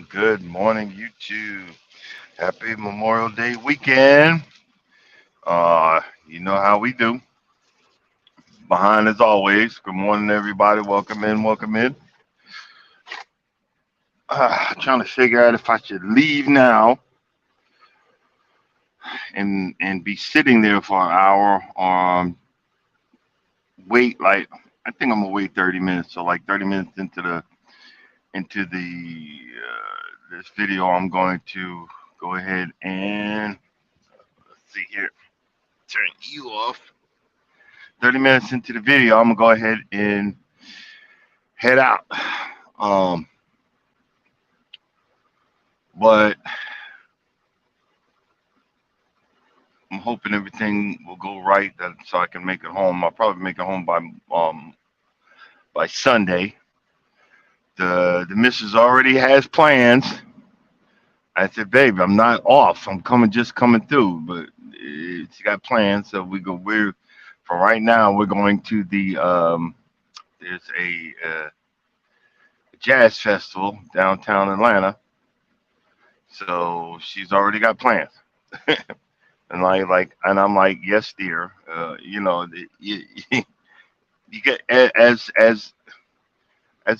Good morning, YouTube. Happy Memorial Day weekend. You know how we do. Behind as always. Good morning, everybody. Welcome in, welcome in. Trying to figure out if I should leave now and be sitting there for an hour or wait I think I'm gonna wait 30 minutes. So like 30 minutes into the this video, I'm going to go ahead and let's see here. Turn you off. 30 minutes into the video, I'm gonna go ahead and head out. Um, but I'm hoping everything will go right so I can make it home. I'll probably make it home by Sunday. The missus already has plans. I said, baby, I'm not off. I'm just coming through, but she got plans. So we're for right now. We're going to there's a jazz festival downtown Atlanta. So she's already got plans. And I'm like, yes, dear. You get as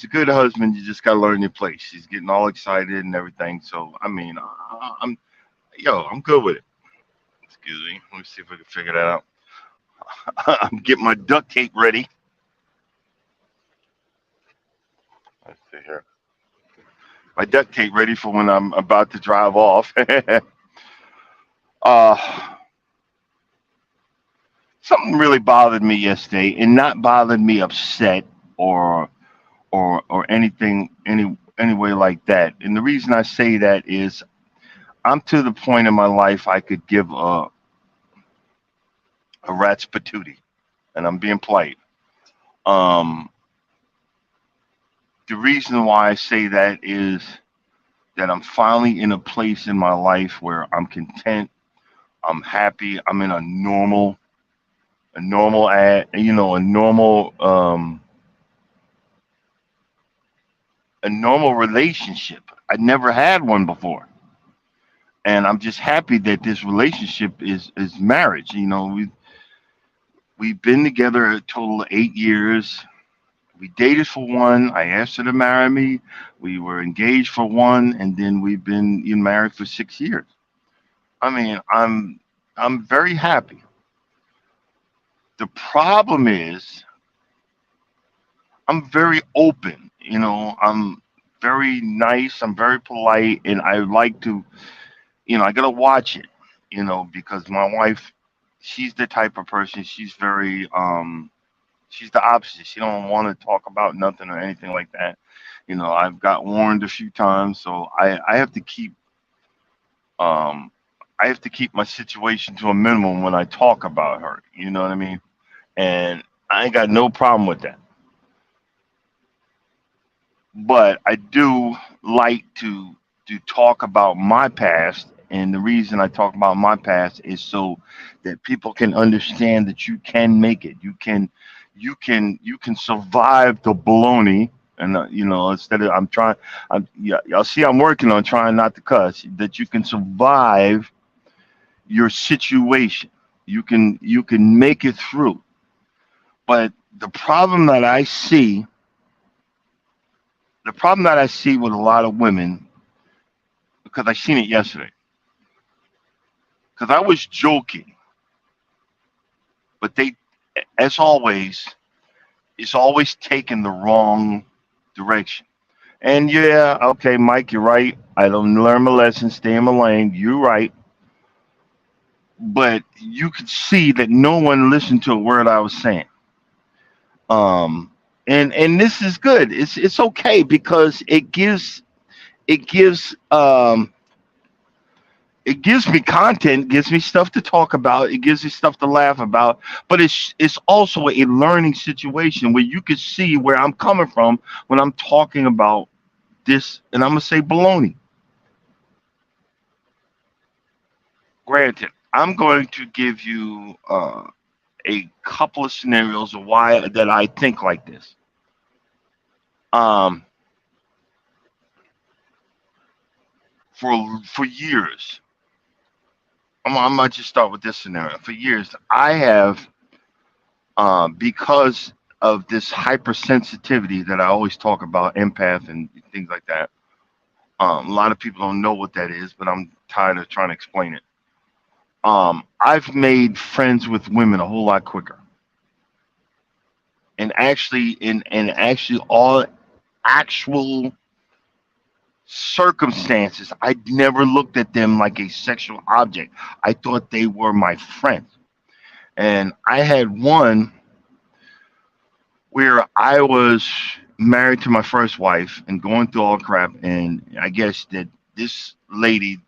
a good husband, you just gotta learn your place. She's getting all excited and everything. So I mean, I'm good with it. Excuse me. Let me see if I can figure that out. I'm getting my duct tape ready. Let's see here. My duct tape ready for when I'm about to drive off. uh, Something really bothered me yesterday, and not bothered me upset or anything any way like that. And the reason I say that is I'm to the point in my life I could give a rat's patootie, and I'm being polite. Um, the reason why I say that is that I'm finally in a place in my life where I'm content, I'm happy, I'm in a normal a normal relationship. I never had one before, and I'm just happy that this relationship is marriage. We've been together a total of 8 years. We dated for one. I asked her to marry me. We were engaged for one, and then we've been married for 6 years. I mean, I'm very happy. The problem is I'm very open. I'm very nice. I'm very polite, and I like to. I gotta watch it. Because my wife, she's the type of person. She's the opposite. She don't want to talk about nothing or anything like that. I've got warned a few times, so um I have to keep my situation to a minimum when I talk about her. You know what I mean? And I ain't got no problem with that. But I do like to talk about my past, and the reason I talk about my past is so that people can understand that you can make it. You can survive the baloney. And instead of yeah, y'all see, I'm working on trying not to cuss. That you can survive your situation. You can make it through. But the problem that I see with a lot of women, because I seen it yesterday, because I was joking, but they, as always, it's always taken the wrong direction. And yeah, okay, Mike, you're right. I don't learn my lesson, stay in my lane. You're right. But you could see that no one listened to a word I was saying. Um, and this is good. It's okay because it gives it gives me content, gives me stuff to talk about, it gives me stuff to laugh about, but it's also a learning situation where you can see where I'm coming from when I'm talking about this, and I'm gonna say baloney. Granted, I'm going to give you a couple of scenarios of why that I think like this. Um, for years, I might just start with this scenario. For years, I have because of this hypersensitivity that I always talk about, empath and things like that. A lot of people don't know what that is, but I'm tired of trying to explain it. I've made friends with women a whole lot quicker, and actually all actual circumstances, I never looked at them like a sexual object. I thought they were my friends, and I had one where I was married to my first wife and going through all crap. And I guess that this lady,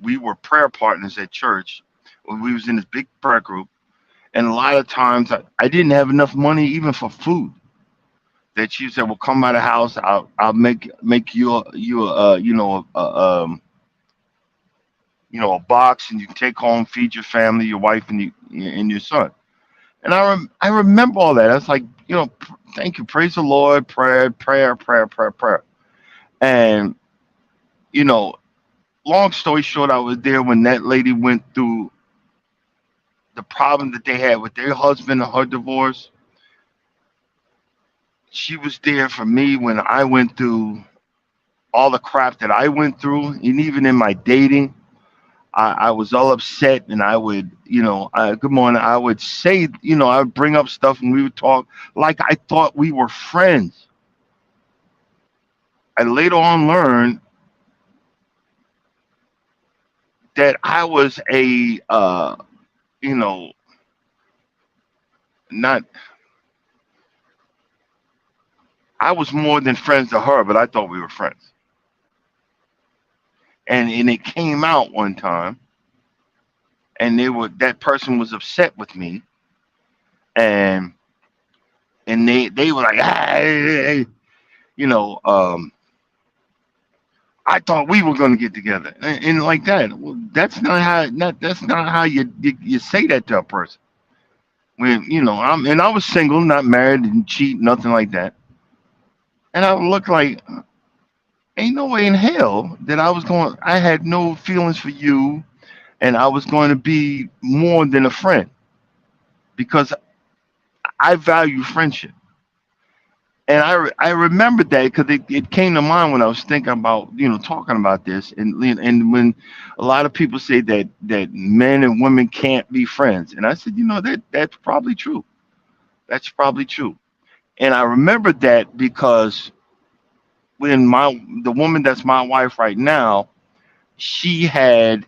we were prayer partners at church when we was in this big prayer group. And a lot of times I didn't have enough money even for food. That she said, "Well, come by the house. I'll make you a box, and you can take home, feed your family, your wife, and your son." And I remember all that. I was like, thank you, praise the Lord, prayer, prayer, prayer, prayer, prayer. And you know, long story short, I was there when that lady went through the problem that they had with their husband and her divorce. She was there for me when I went through all the crap that I went through, and even in my dating. I was all upset, and I would, good morning. I would say, I would bring up stuff, and we would talk like I thought we were friends. I later on learned that I was you know, not, I was more than friends to her, but I thought we were friends. And it came out one time, and that person was upset with me, and they were like, hey, you know, um, I thought we were going to get together, and like that. Well, that's not how you say that to a person. When I was single, not married, didn't cheat, nothing like that. And I would look like ain't no way in hell that I had no feelings for you, and I was going to be more than a friend because I value friendship. And I remembered that because it came to mind when I was thinking about talking about this, and when a lot of people say that men and women can't be friends, and I said, that's probably true. That's probably true. And I remembered that because when the woman that's my wife right now, she had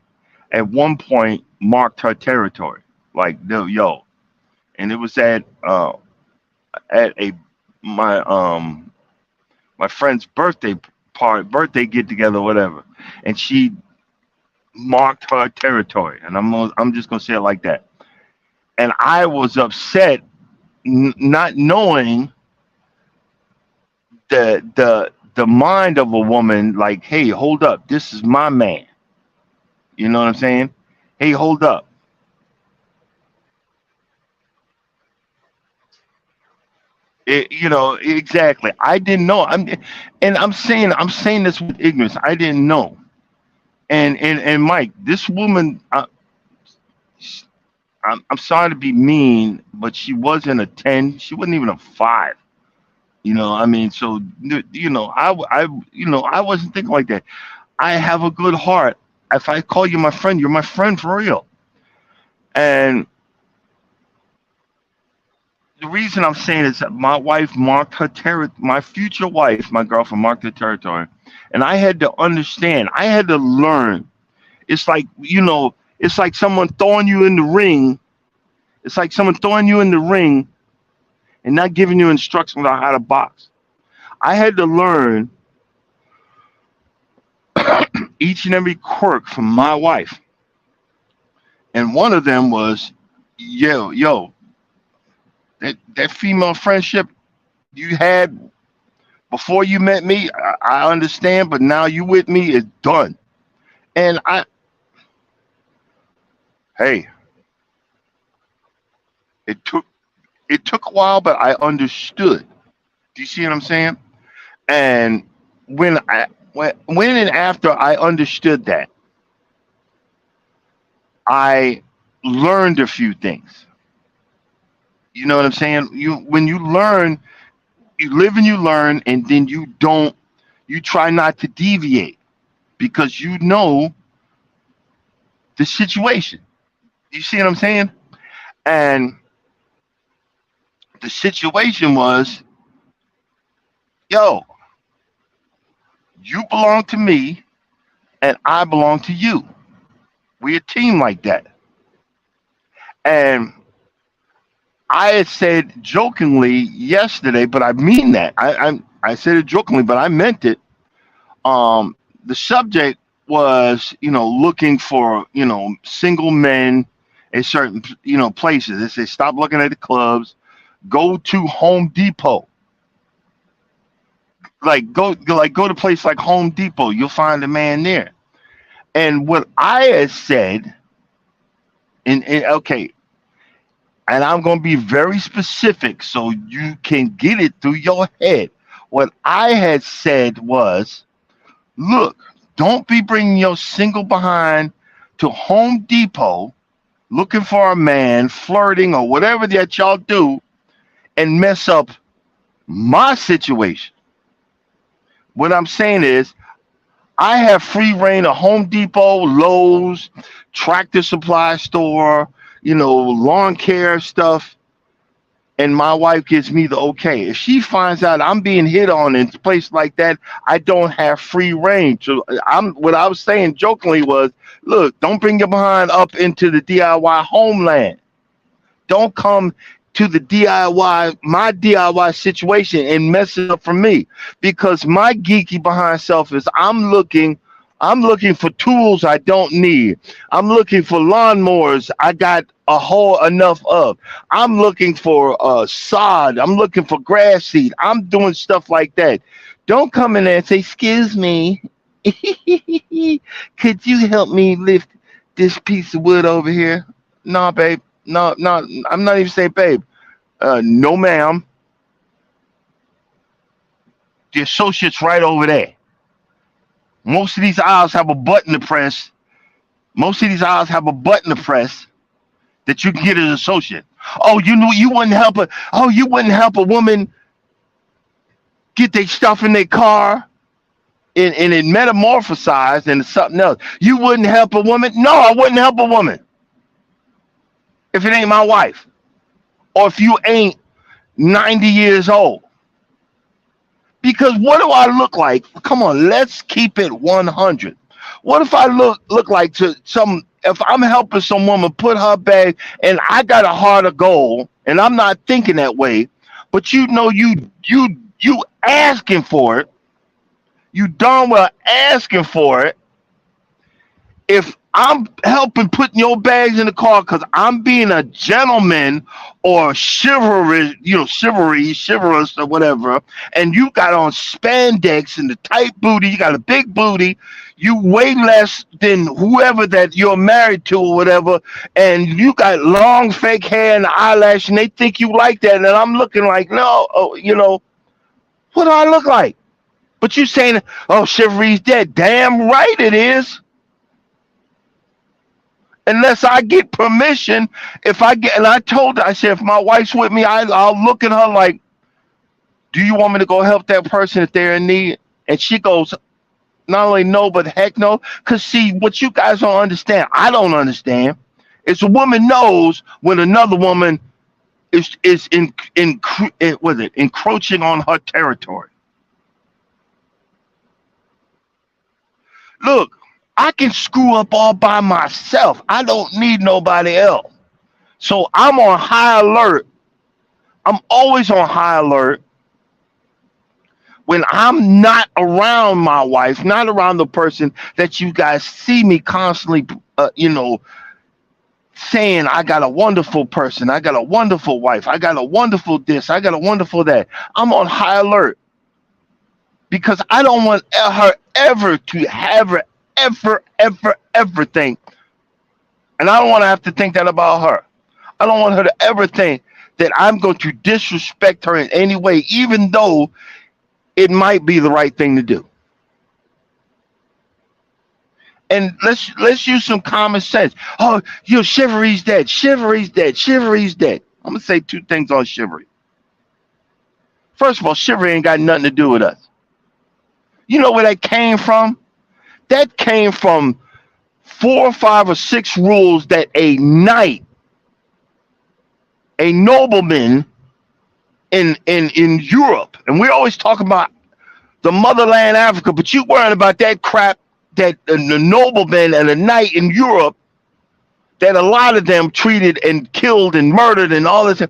at one point marked her territory, like yo, and it was at a my my friend's birthday get together, whatever, and she marked her territory, and I'm just gonna say it like that. And I was upset, not knowing the mind of a woman. Like, hey, hold up, this is my man. You know what I'm saying? Hey, hold up. Exactly. I didn't know. I'm saying this with ignorance. I didn't know. And Mike, this woman, I'm sorry to be mean, but she wasn't a 10. She wasn't even a 5. I mean, so I wasn't thinking like that. I have a good heart. If I call you my friend, you're my friend for real. And the reason I'm saying is that my wife marked her my future wife, my girlfriend marked her territory, and I had to understand. I had to learn. It's like someone throwing you in the ring. It's like someone throwing you in the ring and not giving you instructions on how to box. I had to learn each and every quirk from my wife, and one of them was, yo, that female friendship you had before you met me, I understand, but now you with me is done. And hey, it took it took a while, but I understood. Do you see what I'm saying? And when and after I understood that, I learned a few things. You know what I'm saying? When you learn, you live and you learn, and then you try not to deviate because you know the situation. You see what I'm saying? And the situation was, yo, you belong to me and I belong to you. We're a team like that. And I had said jokingly yesterday, but I mean that. I said it jokingly, but I meant it. The subject was, looking for, single men in certain, places. They say stop looking at the clubs, go to Home Depot. Go to a place like Home Depot. You'll find a man there. And what I had said, and okay, and I'm going to be very specific so you can get it through your head. What I had said was, look, don't be bringing your single behind to Home Depot looking for a man, flirting or whatever that y'all do, and mess up my situation. What I'm saying is, I have free reign of Home Depot, Lowe's, Tractor Supply Store, lawn care stuff, and my wife gives me the okay. If she finds out I'm being hit on in a place like that, I don't have free reign. So what I was saying jokingly was, look, don't bring your behind up into the DIY homeland. Don't come to the my DIY situation and mess it up for me. Because my geeky behind self is I'm looking for tools I don't need. I'm looking for lawnmowers I got a whole enough of. I'm looking for sod. I'm looking for grass seed. I'm doing stuff like that. Don't come in there and say, excuse me, could you help me lift this piece of wood over here? No, babe. No, no, I'm not even saying babe. No, ma'am. The associate's right over there. Most of these aisles have a button to press. Most of these aisles have a button to press that you can get as an associate. Oh, you wouldn't help a you wouldn't help a woman get their stuff in their car and it metamorphosized into something else. You wouldn't help a woman? No, I wouldn't help a woman if it ain't my wife. Or if you ain't 90 years old. Because what do I look like? Come on, let's keep it 100. What if I look like to some if I'm helping some woman put her bag and I got a harder goal and I'm not thinking that way, but you asking for it, you darn well asking for it. If I'm helping putting your bags in the car because I'm being a gentleman or chivalrous, chivalrous or whatever. And you got on spandex and the tight booty. You got a big booty. You weigh less than whoever that you're married to or whatever. And you got long fake hair and eyelash, and they think you like that. And I'm looking like, no, what do I look like? But you saying, oh, chivalry's dead. Damn right it is. Unless I get permission, and I told her, I said, if my wife's with me, I'll look at her like, do you want me to go help that person if they're in need? And she goes, not only no, but heck no. Because see, what you guys don't understand, I don't understand, is a woman knows when another woman is encroaching on her territory. Look, I can screw up all by myself. I don't need nobody else. So I'm on high alert. I'm always on high alert when I'm not around my wife, not around the person that you guys see me constantly, saying, I got a wonderful person, I got a wonderful wife, I got a wonderful this, I got a wonderful that. I'm on high alert because I don't want her ever to have her ever think, and I don't want to have to think that about her. I don't want her to ever think that I'm going to disrespect her in any way, even though it might be the right thing to do. And let's use some common sense. Oh, chivalry's dead. Chivalry's dead. Chivalry's dead. I'm gonna say two things on chivalry. First of all, chivalry ain't got nothing to do with us. You know where that came from? That came from 4 or 5 or 6 rules that a knight, a nobleman in Europe, and we're always talking about the motherland Africa, but you worrying about that crap that the noblemen and the knight in Europe, that a lot of them treated and killed and murdered and all this.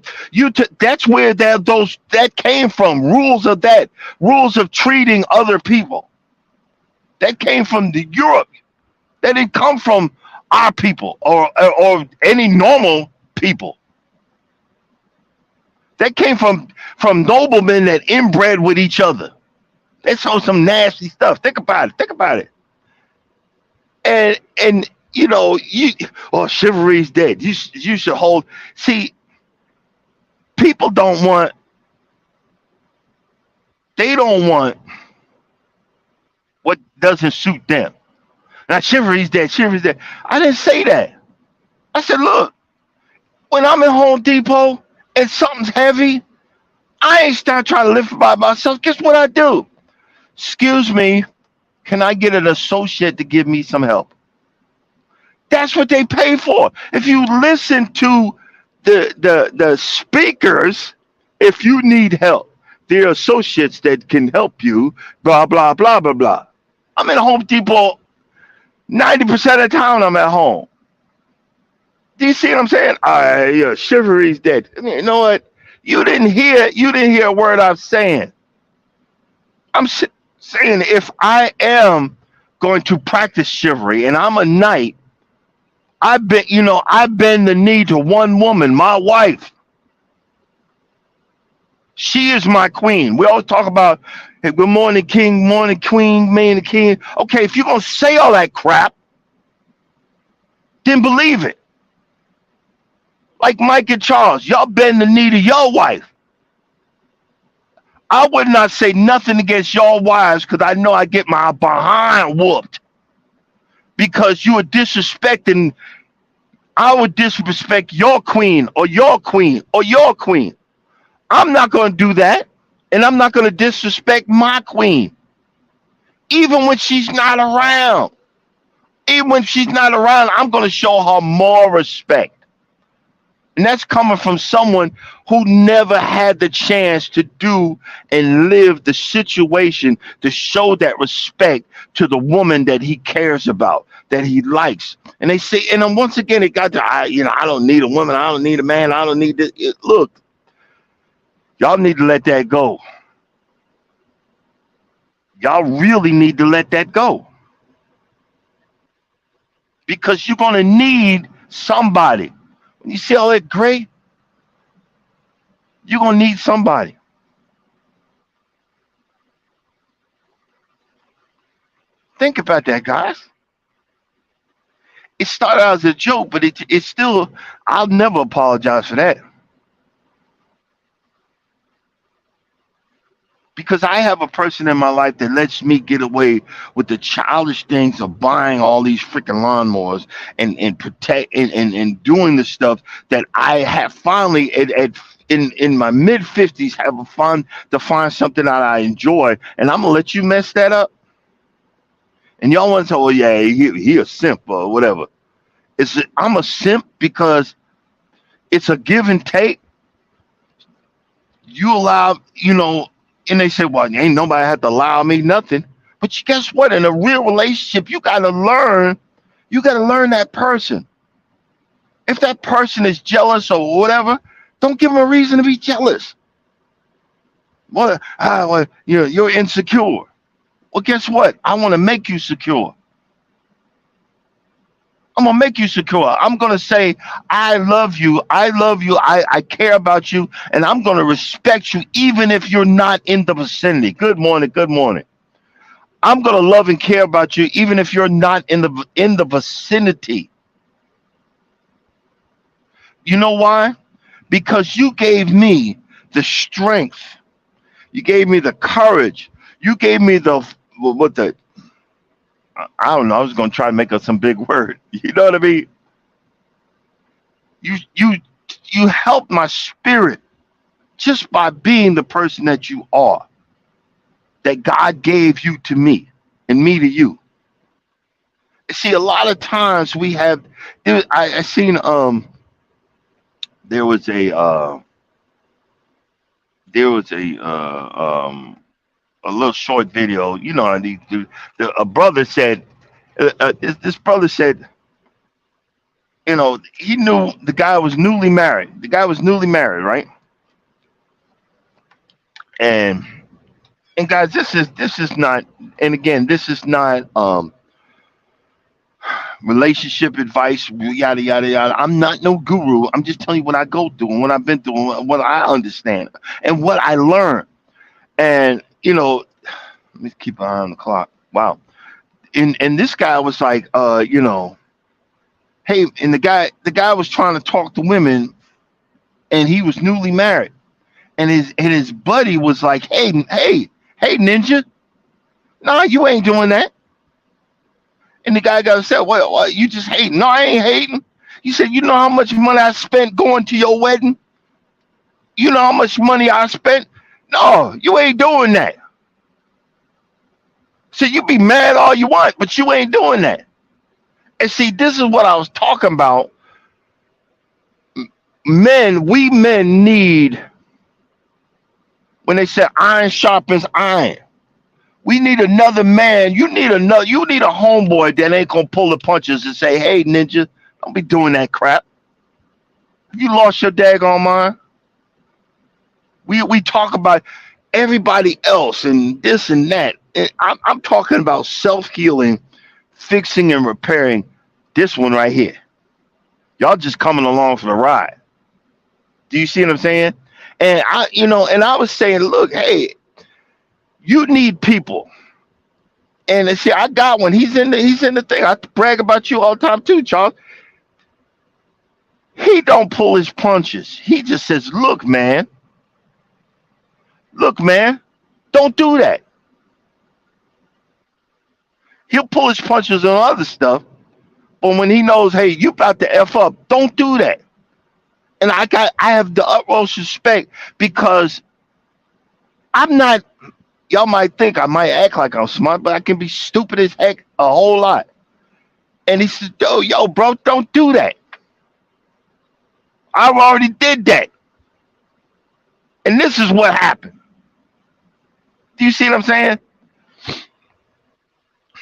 That's where that came from. Rules of treating other people. That came from the Europe. That didn't come from our people or any normal people. That came from noblemen that inbred with each other. That's all some nasty stuff. Think about it. Think about it. And chivalry's dead. You should hold. See, people they don't want what doesn't suit them. Now chivalry's dead. Chivalry's dead. I didn't say that. I said, look, when I'm in Home Depot and something's heavy, I ain't start trying to lift it by myself. Guess what I do? Excuse me, can I get an associate to give me some help? That's what they pay for. If you listen to the speakers, if you need help, there are associates that can help you, blah, blah, blah, blah, blah. I'm in Home Depot 90% of the time I'm at home. Do you see what I'm saying? Chivalry's dead. I mean, you know what? You didn't hear a word I'm saying. I'm saying if I am going to practice chivalry and I'm a knight, I bend the knee to one woman, my wife. She is my queen. We always talk about, hey, good morning, king, morning, queen, me and the king. Okay, if you're going to say all that crap, then believe it. Like Mike and Charles, y'all bend the knee to your wife. I would not say nothing against y'all wives because I know I get my behind whooped because you are disrespecting. I would disrespect your queen or your queen or your queen. I'm not going to do that, and I'm not going to disrespect my queen, even when she's not around. Even when she's not around, I'm going to show her more respect. And that's coming from someone who never had the chance to do and live the situation to show that respect to the woman that he cares about, that he likes. And they say, and then once again, it got to, I don't need a woman. I don't need a man. I don't need this. Look, y'all need to let that go. Y'all really need to let that go. because you're going to need somebody. When you see all that gray, you're going to need somebody. Think about that, guys. It started out as a joke, but it's still, I'll never apologize for that because I have a person in my life that lets me get away with the childish things of buying all these freaking lawnmowers and protect and doing the stuff that I have finally in my mid 50s have a fun to find something that I enjoy, and I'm gonna let you mess that up. And y'all want to say, well, yeah, he a simp or whatever. I'm a simp because it's a give and take. You allow, and they say, well, ain't nobody had to allow me nothing. But guess what? In a real relationship, you gotta learn that person. If that person is jealous or whatever, don't give them a reason to be jealous. Well, you're insecure. Well, guess what? I want to make you secure. I'm gonna make you secure. I'm gonna say, I love you. I love you. I care about you, and I'm gonna respect you even if you're not in the vicinity. Good morning. Good morning. I'm gonna love and care about you even if you're not in the vicinity. You know why? Because you gave me the strength. You gave me the courage. You gave me the what the I don't know. I was gonna try to make up some big word. You know what I mean? You you you helped my spirit just by being the person that you are, that God gave you to me and me to you. See, a lot of times we have. I seen there was a little short video. And a brother said, this brother said, he knew the guy was newly married. The guy was newly married, right? And guys, this is not. And again, this is not relationship advice. Yada yada yada. I'm not no guru. I'm just telling you what I go through and what I've been through, and what I understand, and what I learned. And let me keep an eye on the clock. Wow. And this guy was like, hey, and the guy was trying to talk to women, and he was newly married, and his buddy was like, hey, ninja, nah, you ain't doing that. And the guy got upset. What? You just hating? No, I ain't hating. He said, you know how much money I spent going to your wedding? You know how much money I spent? No, you ain't doing that. So you be mad all you want, but you ain't doing that. And see, this is what I was talking about. We men need, when they say iron sharpens iron, we need another man. You need a homeboy that ain't gonna pull the punches and say, hey, ninja, don't be doing that crap. You lost your daggone mind. We talk about everybody else and this and that. And I'm talking about self-healing, fixing and repairing this one right here. Y'all just coming along for the ride. Do you see what I'm saying? And I was saying, look, hey, you need people. And see, I got one. He's in the thing. I brag about you all the time too, Charles. He don't pull his punches. He just says, look, man, don't do that. He'll pull his punches on other stuff, but when he knows, hey, you about to F up, don't do that. And I have the utmost respect because I'm not, y'all might think I might act like I'm smart, but I can be stupid as heck a whole lot. And he says, yo, bro, don't do that. I already did that. And this is what happened. Do you see what I'm saying?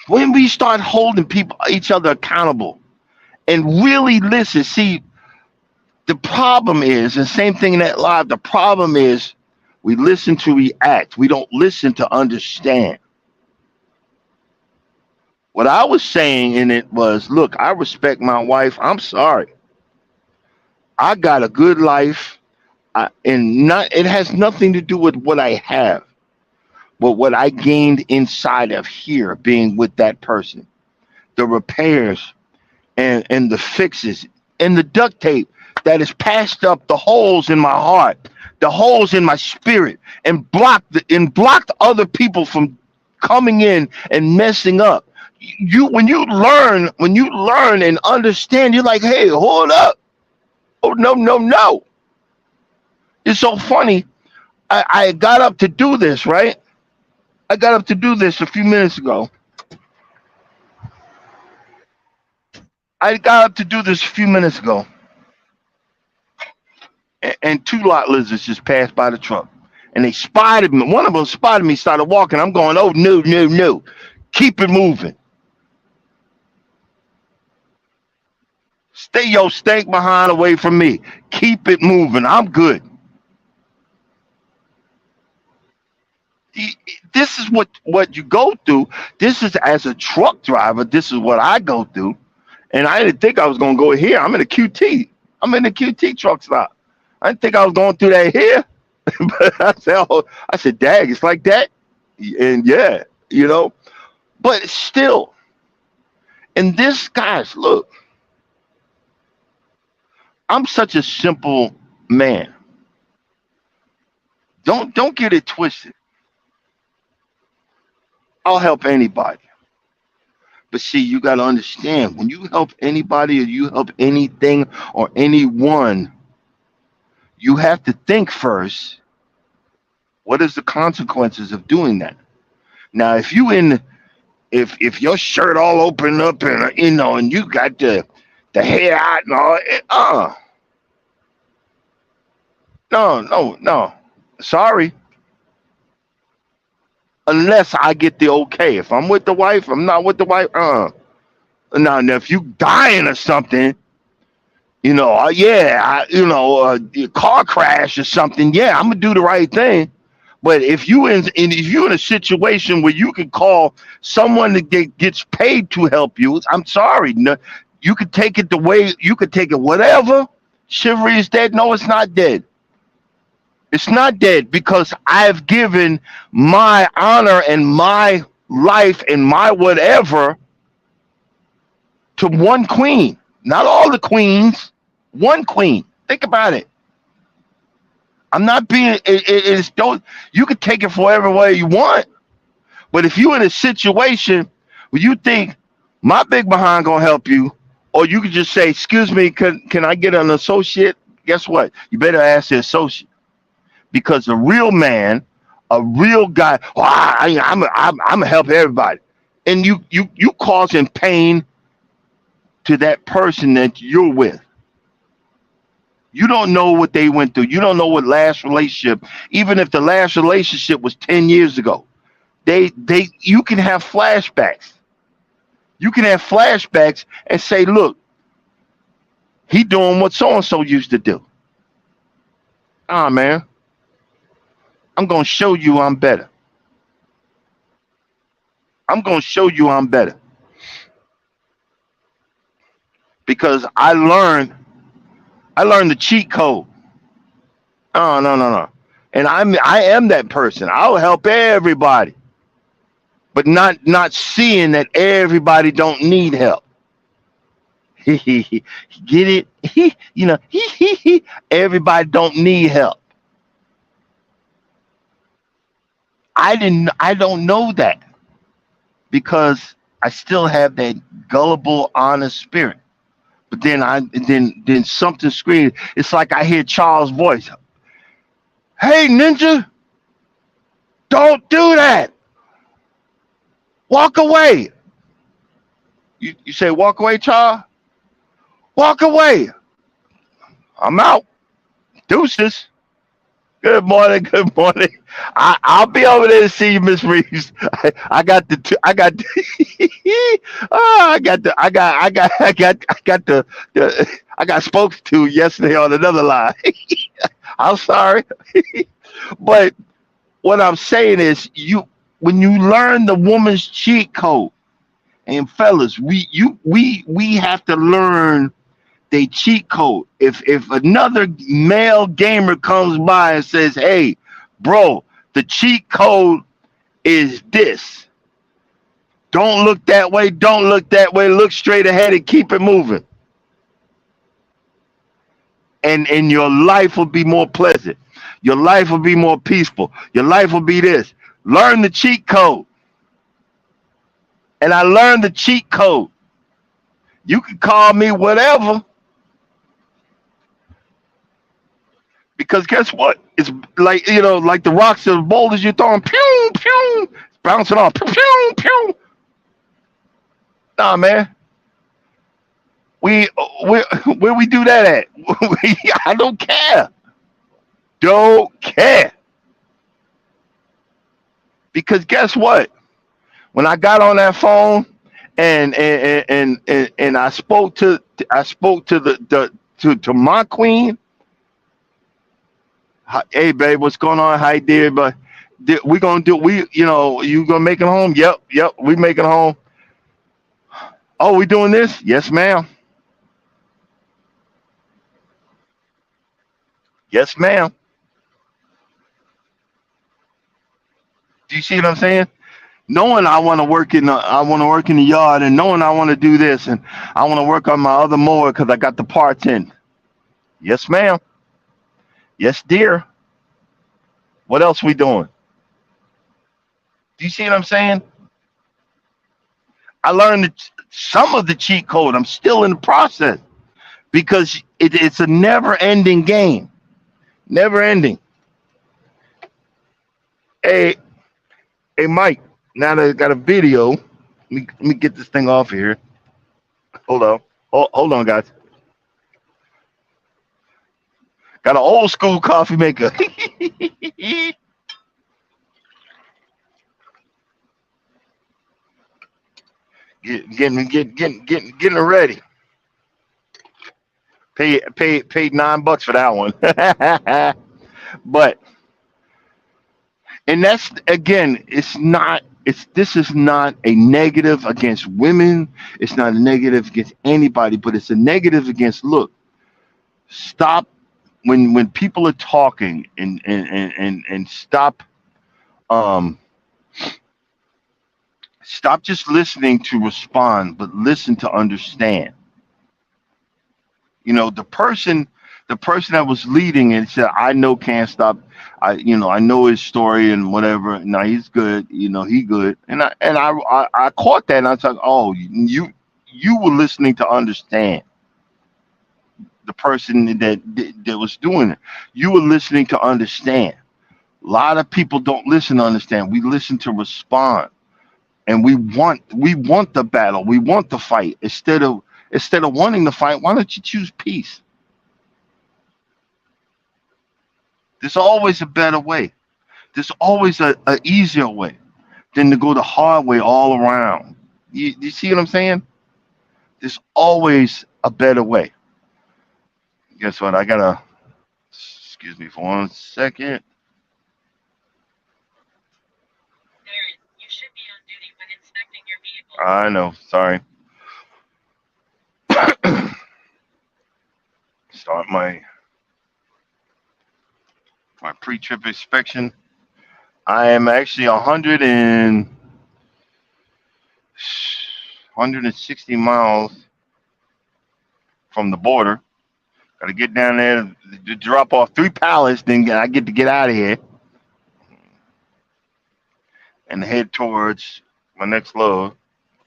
When we start holding each other accountable and really listen, see, the problem is, and same thing in that live, the problem is we listen to react. We don't listen to understand. What I was saying in it was, look, I respect my wife. I'm sorry. I got a good life, and not it has nothing to do with what I have, but what I gained inside of here, being with that person. The repairs and the fixes and the duct tape that has patched up the holes in my heart, the holes in my spirit, and blocked other people from coming in and messing up. You when you learn and understand, you're like, hey, hold up. Oh no, no, no. It's so funny. I got up to do this, right? I got up to do this a few minutes ago. I got up to do this a few minutes ago, and two lot lizards just passed by the truck, and they spotted me. One of them spotted me, started walking. I'm going, oh no, no, no, keep it moving. Stay your stank behind away from me. Keep it moving. I'm good. This is what you go through. This is as a truck driver. This is what I go through, and I didn't think I was gonna go here. I'm in a QT. I'm in the QT truck stop. I didn't think I was going through that here. But I said, dag, it's like that. And yeah, you know, but still, and this, guys, look, I'm such a simple man. Don't get it twisted. I'll help anybody. But see, you got to understand, when you help anybody or you help anything or anyone, you have to think first, what is the consequences of doing that? Now, if your shirt all open up and and you got the hair out and all, no, no, no. Sorry, unless I get the okay. If I'm with the wife, I'm not with the wife. Now if you dying or something, yeah, a car crash or something, yeah, I'm gonna do the right thing. But if you in a situation where you can call someone that gets paid to help you, I'm sorry, no, you could take it the way you could take it. Whatever, chivalry is dead. No, it's not dead. It's not dead because I've given my honor and my life and my whatever to one queen. Not all the queens, one queen. Think about it. I'm not being it's don't you can take it for whatever way you want, but if you're in a situation where you think my big behind gonna help you, or you can just say, excuse me, can I get an associate? Guess what? You better ask the associate. Because a real man, a real guy, oh, I'm gonna help everybody, and you causing pain to that person that you're with. You don't know what they went through. You don't know what last relationship. Even if the last relationship was 10 years ago, you can have flashbacks. You can have flashbacks and say, look, he doing what so and so used to do. Ah, man, I'm gonna show you I'm better. I'm gonna show you I'm better because I learned the cheat code. Oh no, no, no. And I am that person. I'll help everybody, but not seeing that everybody don't need help. Get it? Everybody don't need help. I don't know that because I still have that gullible, honest spirit. But then something screams. It's like I hear Charles' voice. Hey, ninja, don't do that. Walk away. You say walk away, Charles? Walk away. I'm out. Deuces. Good morning. Good morning. I'll be over there to see you, Miss Reeves. I got the. I got. Oh, I got the. I got spoken to yesterday on another line. I'm sorry, but what I'm saying is, when you learn the woman's cheat code, And fellas, we have to learn they cheat code. If another male gamer comes by and says, "Hey, bro, the cheat code is this. Don't look that way. Don't look that way. Look straight ahead and keep it moving." And your life will be more pleasant. Your life will be more peaceful. Your life will be this. Learn the cheat code. And I learned the cheat code. You can call me whatever, because guess what? It's like, like the rocks and boulders you're throwing, pew, pew, it's bouncing off, pew, pew, pew. Nah, man. We where we do that at? I don't care. Don't care. Because guess what? When I got on that phone and I spoke to to my queen. Hey babe, what's going on? Hi dear, but we gonna do we you gonna make it home? Yep, yep, we making home. Oh, we doing this? Yes, ma'am. Yes, ma'am. Do you see what I'm saying? Knowing I want to work in the yard, and knowing I want to do this, and I want to work on my other mower because I got the parts in. Yes, ma'am. Yes, dear. What else we doing? Do you see what I'm saying? I learned some of the cheat code. I'm still in the process because it's a never-ending game. Never ending. Hey, hey, Mike. Now that I got a video, let me get this thing off here. Hold on. Hold on, guys. Got an old school coffee maker. Getting it ready. Paid $9 for that one. But and that's again, it's not. It's this is not a negative against women. It's not a negative against anybody, but it's a negative against. Look, stop when people are talking and stop um stop just listening to respond, but listen to understand. The person that was leading and said, "I know can't stop." I know his story and whatever. Now he's good. He good. And I caught that and I was like, "Oh, you were listening to understand the person that was doing it. You were listening to understand." A lot of people don't listen to understand. We listen to respond, and we want the battle. We want the fight instead of wanting to fight. Why don't you choose peace? There's always a better way. There's always a easier way than to go the hard way all around. You see what I'm saying? There's always a better way. Guess what? I gotta excuse me for 1 second. I know. Sorry. Start my pre-trip inspection. I am actually 160 miles from the border. Got to get down there to drop off 3 pallets. Then I get to get out of here and head towards my next load.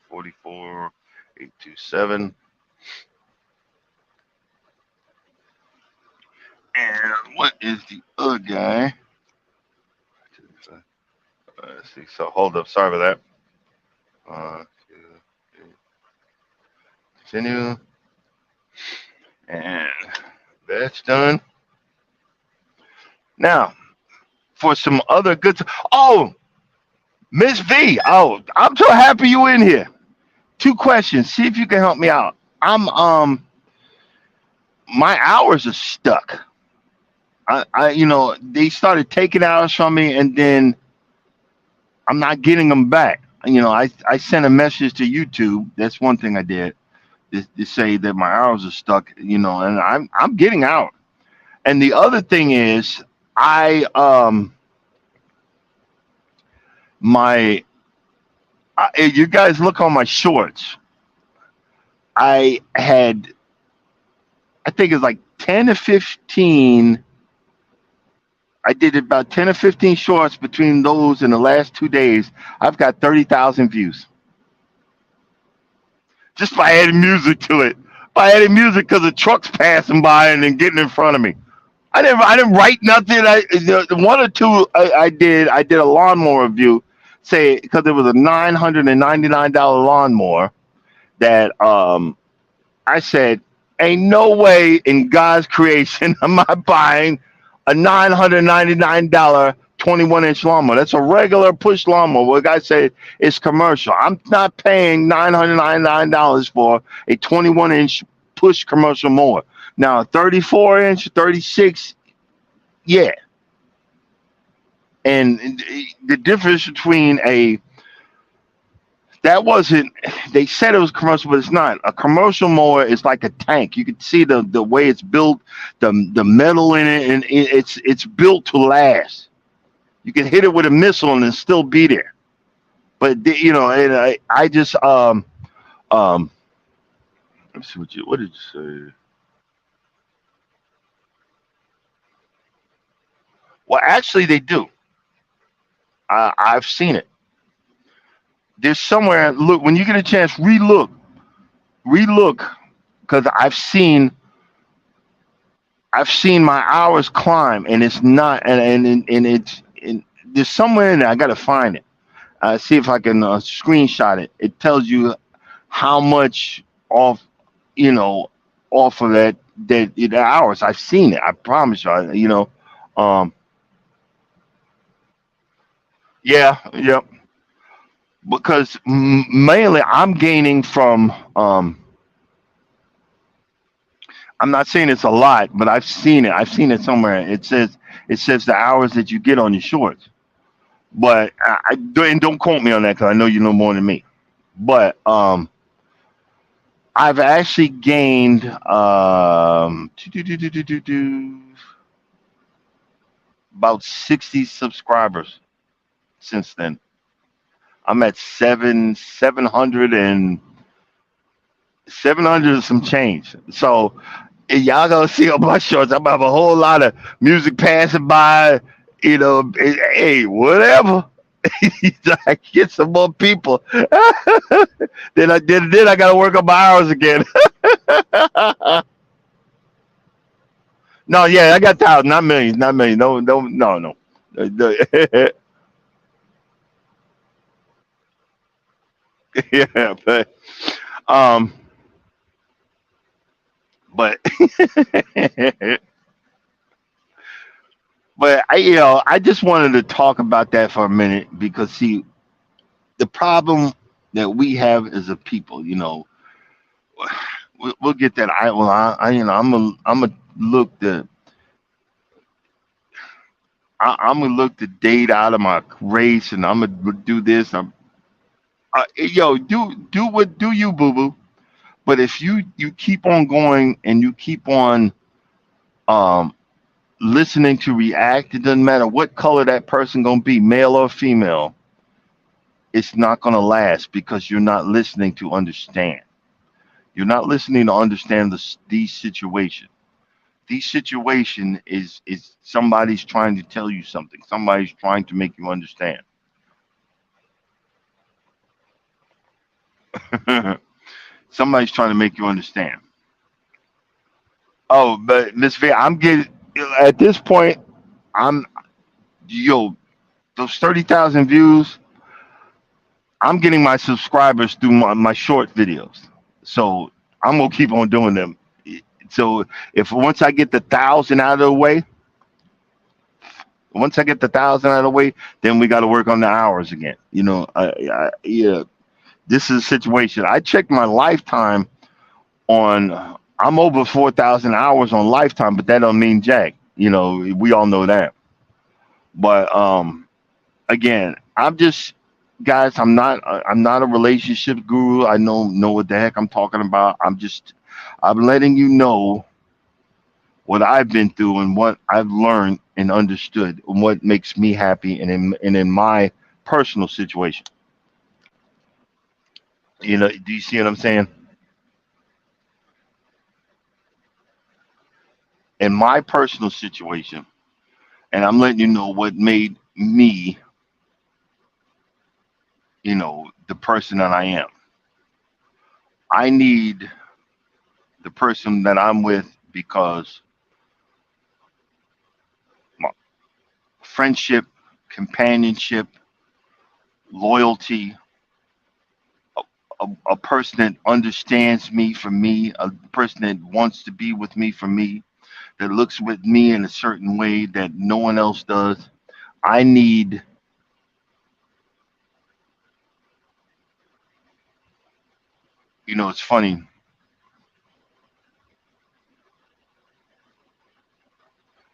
44827. And what is the other guy? Let's see. So hold up. Sorry about that. Continue. And that's done. Now, for some other good. Oh, Miss V. Oh, I'm so happy you in here. Two questions. See if you can help me out. My hours are stuck. They started taking hours from me, and then I'm not getting them back. I sent a message to YouTube. That's one thing I did, to say that my hours are stuck. And I'm getting out. And the other thing is, I my you guys look on my shorts. I had, I think it's like 10 to 15. I did about 10 or 15 shorts between those in the last 2 days. I've got 30,000 views just by adding music to it. By adding music because the trucks passing by and then getting in front of me. I didn't write nothing. The one or two I did a lawnmower review, say, because it was a $999 lawnmower that I said, ain't no way in God's creation am I buying a $999 21-inch lawnmower. That's a regular push lawnmower. What guy said it's commercial. I'm not paying $999 for a 21-inch push commercial mower. Now, 34-inch, 36, yeah. And the difference between that wasn't, they said it was commercial, but it's not. A commercial mower is like a tank. You can see the way it's built, the metal in it, and it's built to last. You can hit it with a missile and it still be there. But and I just let's see what did you say? Well, actually, they do. I've seen it. There's somewhere. Look, when you get a chance, relook, because I've seen my hours climb, and it's not, and there's somewhere in there. I gotta find it. See if I can screenshot it. It tells you how much off, you know, off of that the hours. I've seen it. I promise you. Um, yeah, yeah. Because mainly I'm gaining from. I'm not saying it's a lot, but I've seen it. I've seen it somewhere. It says the hours that you get on your shorts. But and don't quote me on that because I know you know more than me. But I've actually gained about 60 subscribers since then. I'm at 700 and some change. So y'all gonna see on my shorts, I'm gonna have a whole lot of music passing by. Hey, whatever. I get some more people. Then I gotta work on my hours again. No, yeah, I got thousands, not millions, not millions. No, no, no, no. Yeah, um, but but I just wanted to talk about that for a minute because see, the problem that we have as a people, we'll get that. I'm a look the I'm gonna look the date out of my race, and I'm gonna do this. Do what do you, boo boo. But if you keep on going and you keep on um listening to react, it doesn't matter what color that person gonna be, male or female. It's not gonna last because you're not listening to understand. You're not listening to understand these situations. These situation is somebody's trying to tell you something. Somebody's trying to make you understand. Somebody's trying to make you understand. Oh, but Miss V, I'm getting at this point. I'm yo those 30,000 views. I'm getting my subscribers through my short videos. So I'm gonna keep on doing them. So if once I get the 1,000 out of the way, once I get the 1,000 out of the way, then we got to work on the hours again. Yeah, this is a situation. I checked my lifetime on. I'm over 4,000 hours on lifetime, but that don't mean jack. We all know that. But again, I'm just guys, I'm not a relationship guru. I know what the heck I'm talking about. I'm letting you know what I've been through and what I've learned and understood and what makes me happy and in my personal situation. Do you see what I'm saying? In my personal situation, and I'm letting you know what made me, the person that I am. I need the person that I'm with because my friendship, companionship, loyalty, a person that understands me for me, a person that wants to be with me for me, that looks with me in a certain way that no one else does. I need, it's funny,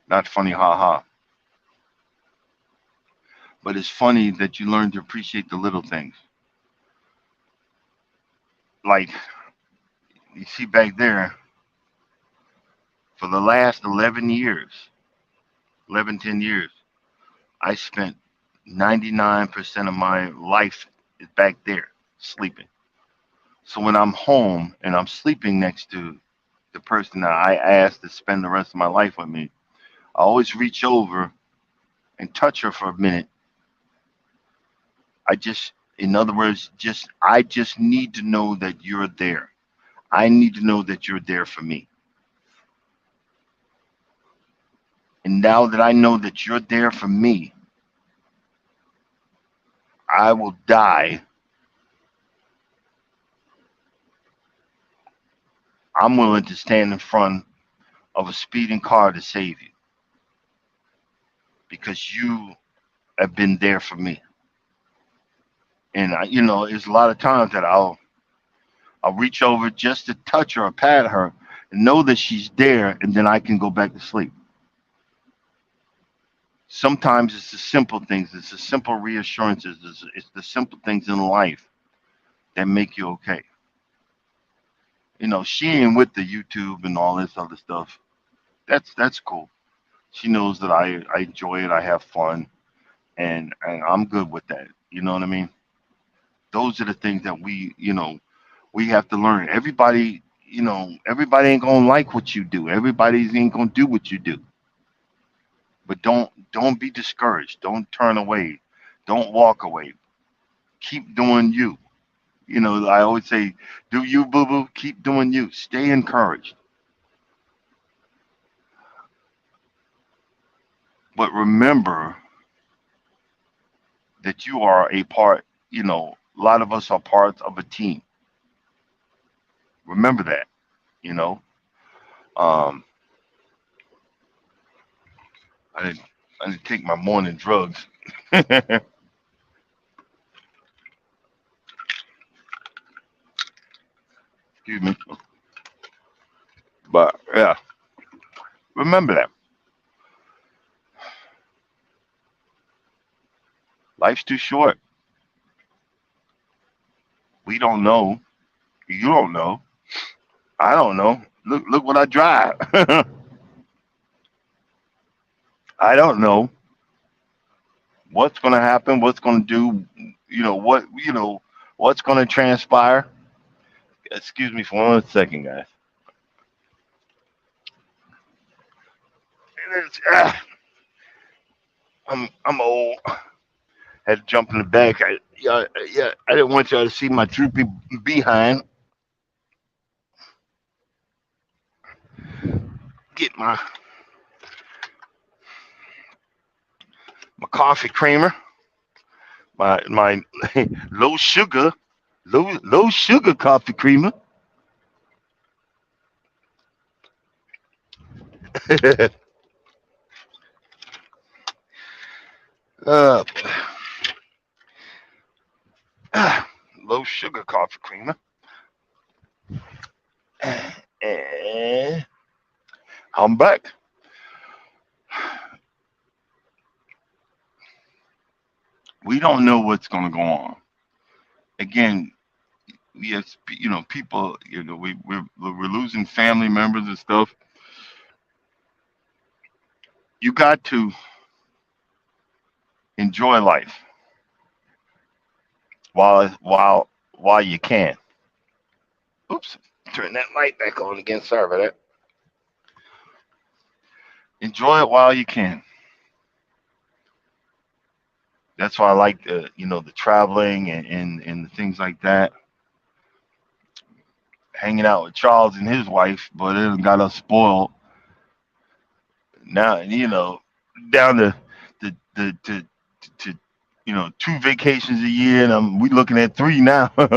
not funny, haha, but it's funny that you learn to appreciate the little things. Like, you see back there, for the last 11 years, 11, 10 years, I spent 99% of my life is back there sleeping. So when I'm home and I'm sleeping next to the person that I asked to spend the rest of my life with me, I always reach over and touch her for a minute. In other words, I just need to know that you're there. I need to know that you're there for me. And now that I know that you're there for me, I will die. I'm willing to stand in front of a speeding car to save you because you have been there for me. And there's a lot of times that I'll reach over just to touch her or pat her and know that she's there, and then I can go back to sleep. Sometimes it's the simple things, it's the simple reassurances, it's the simple things in life that make you okay. She ain't with the YouTube and all this other stuff. That's cool. She knows that I enjoy it, I have fun, and I'm good with that. You know what I mean? Those are the things that we have to learn. Everybody ain't gonna like what you do. Everybody ain't gonna do what you do. But don't be discouraged. Don't turn away. Don't walk away. Keep doing you. I always say, do you, boo boo. Keep doing you. Stay encouraged. But remember that you are a part. A lot of us are parts of a team. Remember that. You know. Um, I didn't. I didn't take my morning drugs. Excuse me. But yeah, remember that. Life's too short. We don't know. You don't know. I don't know. Look what I drive. I don't know what's going to happen. What's going to do? What's going to transpire. Excuse me for 1 second, guys. I'm old. Had to jump in the back. Yeah. I didn't want y'all to see my droopy behind. Get my coffee creamer. My low sugar, low sugar coffee creamer. uh, Low sugar coffee creamer. And I'm back. We don't know what's going to go on. Again, we have, people, we're losing family members and stuff. You got to enjoy life while you can. Oops, turn that light back on again. Sorry about that. Enjoy it while you can. That's why I like the traveling and the things like that. Hanging out with Charles and his wife, but it got us spoiled. Now down to two vacations a year, and we looking at three now. We're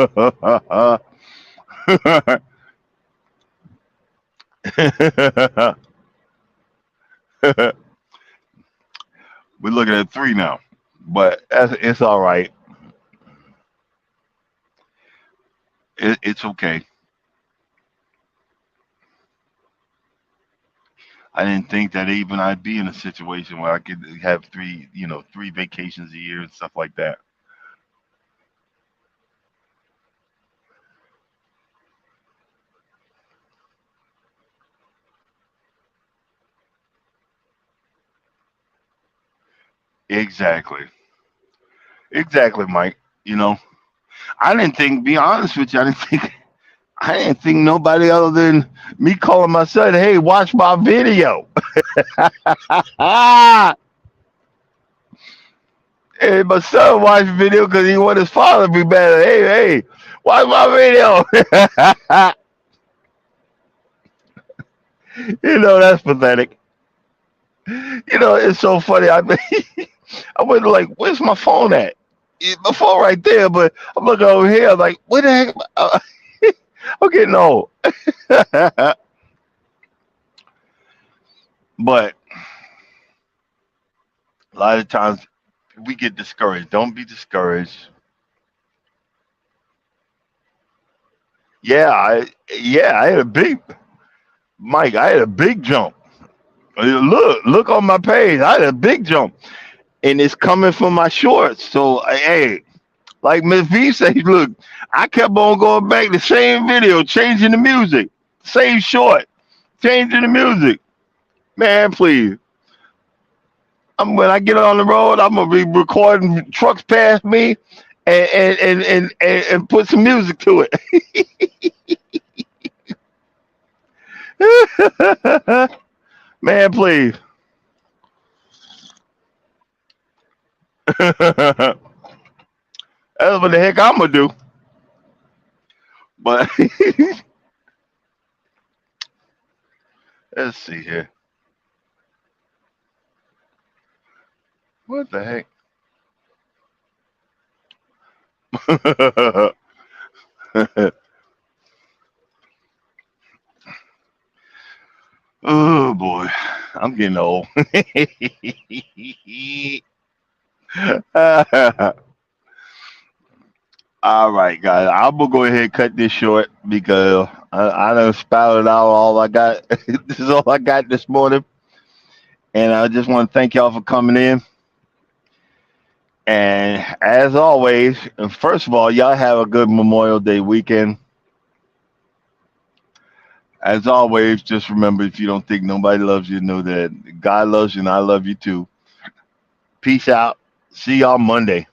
looking at three now, but it's all right. It's okay. I didn't think that even I'd be in a situation where I could have three vacations a year and stuff like that. Exactly, exactly, Mike. You know, I didn't think. Be honest with you, I didn't think. I didn't think nobody other than me calling my son, "Hey, watch my video." Ah, and my son watched the video because he wanted his father to be better. Hey, hey, watch my video. That's pathetic. It's so funny. I went like, where's my phone at? My phone right there, but I'm looking over here. I'm like, where the heck? I'm getting old. But a lot of times we get discouraged. Don't be discouraged. Yeah, I had a big Mike. I had a big jump. Look on my page. I had a big jump, and it's coming from my shorts. So hey, like Miss V said, look, I kept on going back the same video, changing the music, same short, changing the music. Man, please. When I get on the road, I'm gonna be recording trucks past me and put some music to it. Man, please. That's what the heck I'm gonna do. But let's see here. What the heck? Oh boy, I'm getting old. All right, guys. I'm gonna go ahead and cut this short because I done spouted out all I got. This is all I got this morning, and I just want to thank y'all for coming in. And as always, first of all, y'all have a good Memorial Day weekend. As always, just remember if you don't think nobody loves you, know that God loves you and I love you too. Peace out. See y'all Monday.